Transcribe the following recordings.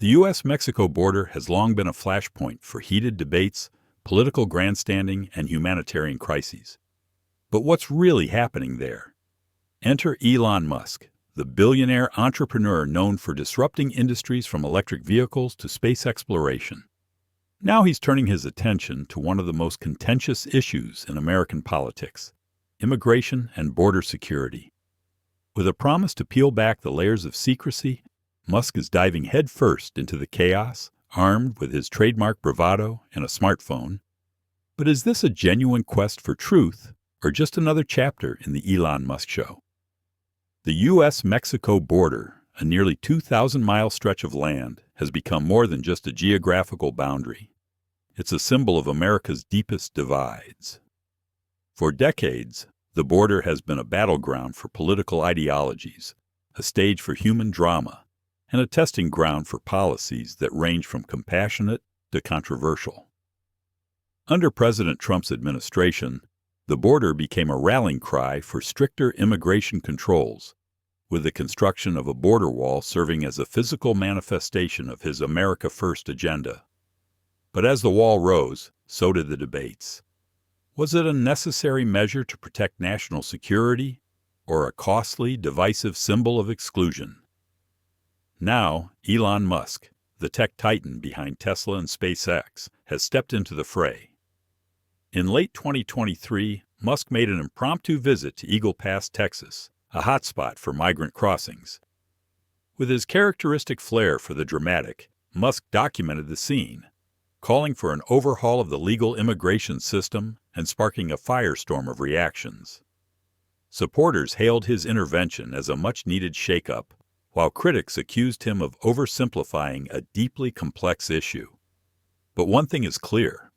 The U.S.-Mexico border has long been a flashpoint for heated debates, political grandstanding, and humanitarian crises. But what's really happening there? Enter Elon Musk, the billionaire entrepreneur known for disrupting industries from electric vehicles to space exploration. Now he's turning his attention to one of the most contentious issues in American politics: immigration and border security. With a promise to peel back the layers of secrecy, Musk is diving headfirst into the chaos, armed with his trademark bravado and a smartphone. But is this a genuine quest for truth, or just another chapter in the Elon Musk show? The U.S.-Mexico border, a nearly 2,000-mile stretch of land, has become more than just a geographical boundary. It's a symbol of America's deepest divides. For decades, the border has been a battleground for political ideologies, a stage for human drama, and a testing ground for policies that range from compassionate to controversial. Under President Trump's administration, the border became a rallying cry for stricter immigration controls, with the construction of a border wall serving as a physical manifestation of his America First agenda. But as the wall rose, so did the debates. Was it a necessary measure to protect national security, or a costly, divisive symbol of exclusion? Now, Elon Musk, the tech titan behind Tesla and SpaceX, has stepped into the fray. In late 2023, Musk made an impromptu visit to Eagle Pass, Texas, a hotspot for migrant crossings. With his characteristic flair for the dramatic, Musk documented the scene, calling for an overhaul of the legal immigration system and sparking a firestorm of reactions. Supporters hailed his intervention as a much-needed shakeup, while critics accused him of oversimplifying a deeply complex issue. But one thing is clear: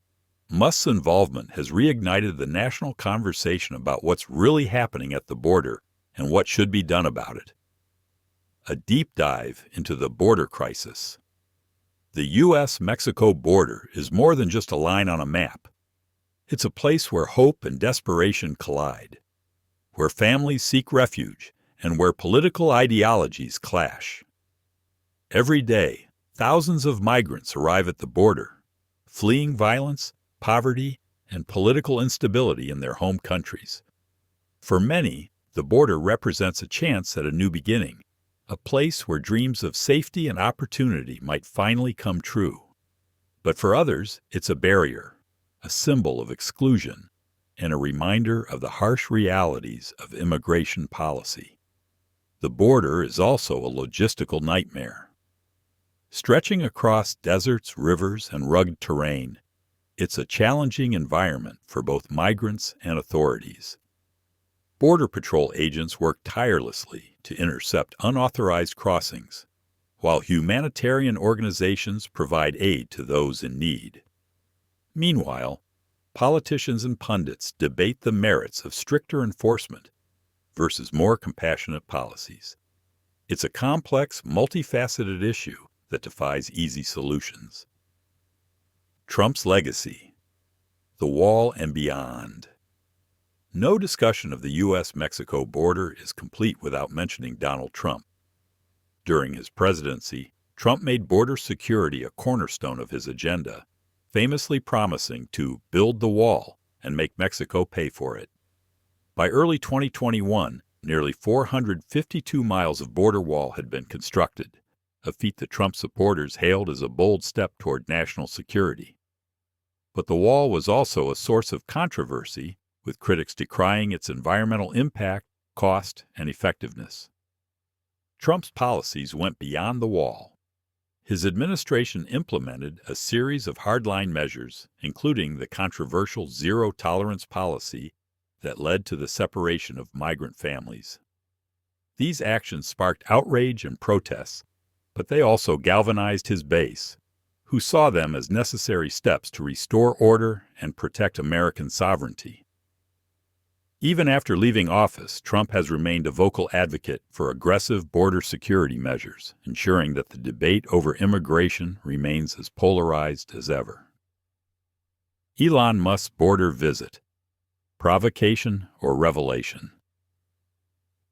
Musk's involvement has reignited the national conversation about what's really happening at the border and what should be done about it. A deep dive into the border crisis. The U.S.-Mexico border is more than just a line on a map. It's a place where hope and desperation collide, where families seek refuge, and where political ideologies clash. Every day, thousands of migrants arrive at the border, fleeing violence, poverty, and political instability in their home countries. For many, the border represents a chance at a new beginning, a place where dreams of safety and opportunity might finally come true. But for others, it's a barrier, a symbol of exclusion, and a reminder of the harsh realities of immigration policy. The border is also a logistical nightmare. Stretching across deserts, rivers, and rugged terrain, it's a challenging environment for both migrants and authorities. Border Patrol agents work tirelessly to intercept unauthorized crossings, while humanitarian organizations provide aid to those in need. Meanwhile, politicians and pundits debate the merits of stricter enforcement versus more compassionate policies. It's a complex, multifaceted issue that defies easy solutions. Trump's legacy, the wall and beyond. No discussion of the U.S.-Mexico border is complete without mentioning Donald Trump. During his presidency, Trump made border security a cornerstone of his agenda, famously promising to build the wall and make Mexico pay for it. By early 2021, nearly 452 miles of border wall had been constructed, a feat that Trump supporters hailed as a bold step toward national security. But the wall was also a source of controversy, with critics decrying its environmental impact, cost, and effectiveness. Trump's policies went beyond the wall. His administration implemented a series of hardline measures, including the controversial zero-tolerance policy that led to the separation of migrant families. These actions sparked outrage and protests, but they also galvanized his base, who saw them as necessary steps to restore order and protect American sovereignty. Even after leaving office, Trump has remained a vocal advocate for aggressive border security measures, ensuring that the debate over immigration remains as polarized as ever. Elon Musk's border visit: provocation or revelation?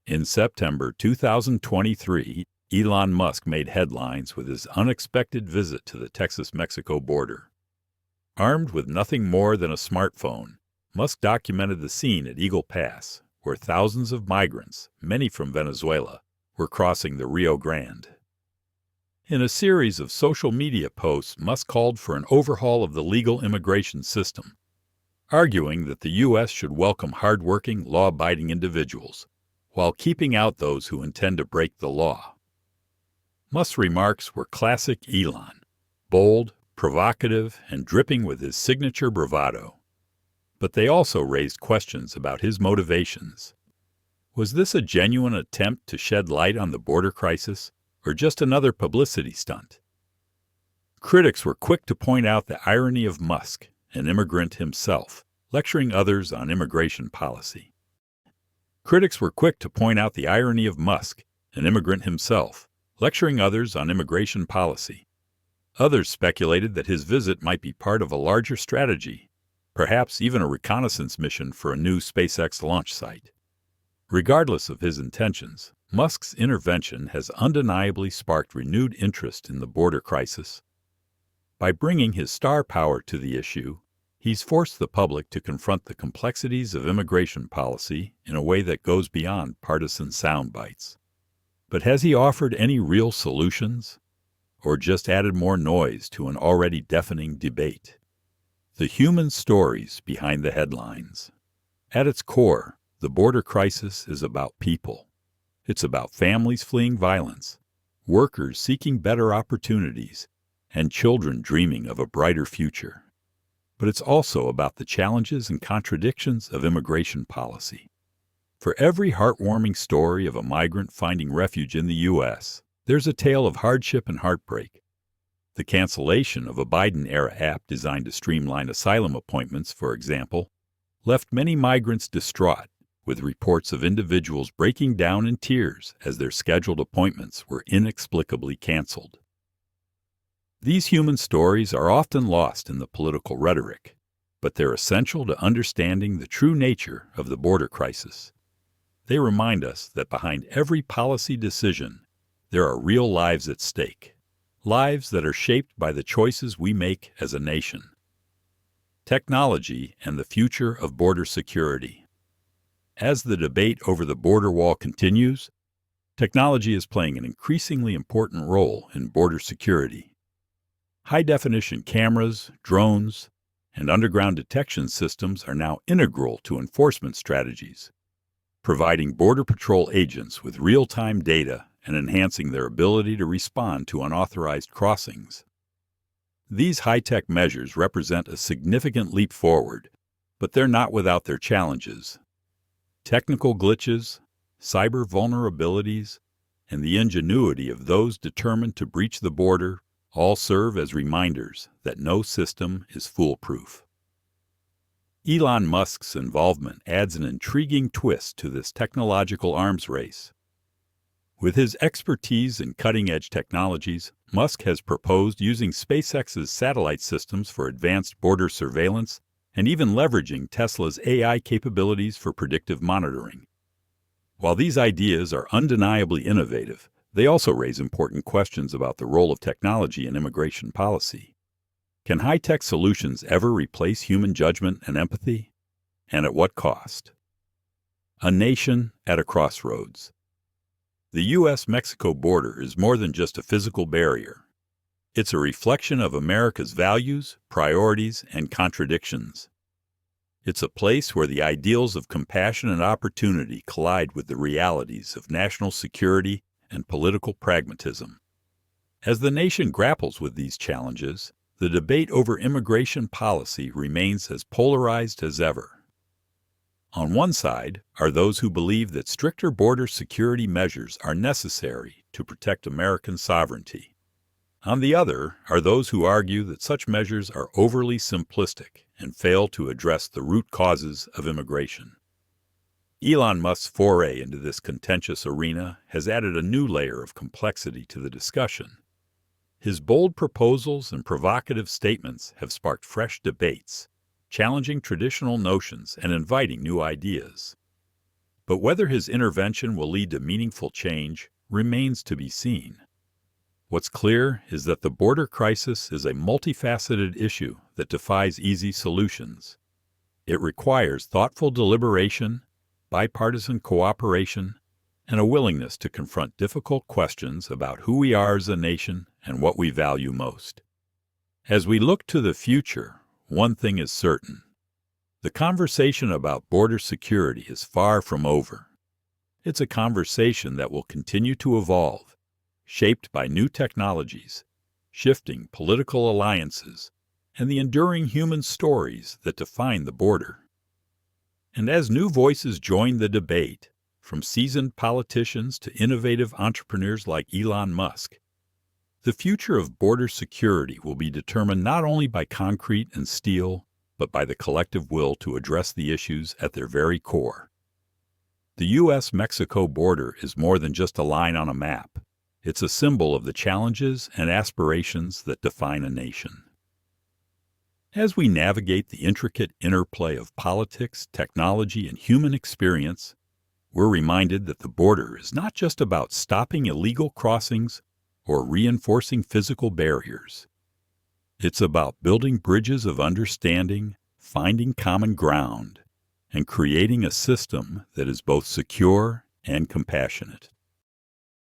In September 2023, Elon Musk made headlines with his unexpected visit to the Texas-Mexico border. Armed with nothing more than a smartphone, Musk documented the scene at Eagle Pass, where thousands of migrants, many from Venezuela, were crossing the Rio Grande. In a series of social media posts, Musk called for an overhaul of the legal immigration system, arguing that the U.S. should welcome hardworking, law-abiding individuals, while keeping out those who intend to break the law. Musk's remarks were classic Elon, bold, provocative, and dripping with his signature bravado. But they also raised questions about his motivations. Was this a genuine attempt to shed light on the border crisis, or just another publicity stunt? Critics were quick to point out the irony of Musk, an immigrant himself, lecturing others on immigration policy. Critics were quick to point out the irony of Musk, an immigrant himself, lecturing others on immigration policy. Others speculated that his visit might be part of a larger strategy, perhaps even a reconnaissance mission for a new SpaceX launch site. Regardless of his intentions, Musk's intervention has undeniably sparked renewed interest in the border crisis. By bringing his star power to the issue, he's forced the public to confront the complexities of immigration policy in a way that goes beyond partisan sound bites. But has he offered any real solutions, or just added more noise to an already deafening debate? The human stories behind the headlines. At its core, the border crisis is about people. It's about families fleeing violence, workers seeking better opportunities, and children dreaming of a brighter future. But it's also about the challenges and contradictions of immigration policy. For every heartwarming story of a migrant finding refuge in the U.S., there's a tale of hardship and heartbreak. The cancellation of a Biden-era app designed to streamline asylum appointments, for example, left many migrants distraught, with reports of individuals breaking down in tears as their scheduled appointments were inexplicably canceled. These human stories are often lost in the political rhetoric, but they're essential to understanding the true nature of the border crisis. They remind us that behind every policy decision, there are real lives at stake, lives that are shaped by the choices we make as a nation. Technology and the future of border security. As the debate over the border wall continues, technology is playing an increasingly important role in border security. High-definition cameras, drones, and underground detection systems are now integral to enforcement strategies, providing Border Patrol agents with real-time data and enhancing their ability to respond to unauthorized crossings. These high-tech measures represent a significant leap forward, but they're not without their challenges. Technical glitches, cyber vulnerabilities, and the ingenuity of those determined to breach the border all serve as reminders that no system is foolproof. Elon Musk's involvement adds an intriguing twist to this technological arms race. With his expertise in cutting-edge technologies, Musk has proposed using SpaceX's satellite systems for advanced border surveillance and even leveraging Tesla's AI capabilities for predictive monitoring. While these ideas are undeniably innovative, they also raise important questions about the role of technology in immigration policy. Can high-tech solutions ever replace human judgment and empathy? And at what cost? A nation at a crossroads. The U.S.-Mexico border is more than just a physical barrier. It's a reflection of America's values, priorities, and contradictions. It's a place where the ideals of compassion and opportunity collide with the realities of national security and political pragmatism. As the nation grapples with these challenges, the debate over immigration policy remains as polarized as ever. On one side are those who believe that stricter border security measures are necessary to protect American sovereignty. On the other are those who argue that such measures are overly simplistic and fail to address the root causes of immigration. Elon Musk's foray into this contentious arena has added a new layer of complexity to the discussion. His bold proposals and provocative statements have sparked fresh debates, challenging traditional notions and inviting new ideas. But whether his intervention will lead to meaningful change remains to be seen. What's clear is that the border crisis is a multifaceted issue that defies easy solutions. It requires thoughtful deliberation, bipartisan cooperation, and a willingness to confront difficult questions about who we are as a nation and what we value most. As we look to the future, one thing is certain. The conversation about border security is far from over. It's a conversation that will continue to evolve, shaped by new technologies, shifting political alliances, and the enduring human stories that define the border. And as new voices join the debate, from seasoned politicians to innovative entrepreneurs like Elon Musk, the future of border security will be determined not only by concrete and steel, but by the collective will to address the issues at their very core. The U.S.-Mexico border is more than just a line on a map. It's a symbol of the challenges and aspirations that define a nation. As we navigate the intricate interplay of politics, technology, and human experience, we're reminded that the border is not just about stopping illegal crossings or reinforcing physical barriers. It's about building bridges of understanding, finding common ground, and creating a system that is both secure and compassionate.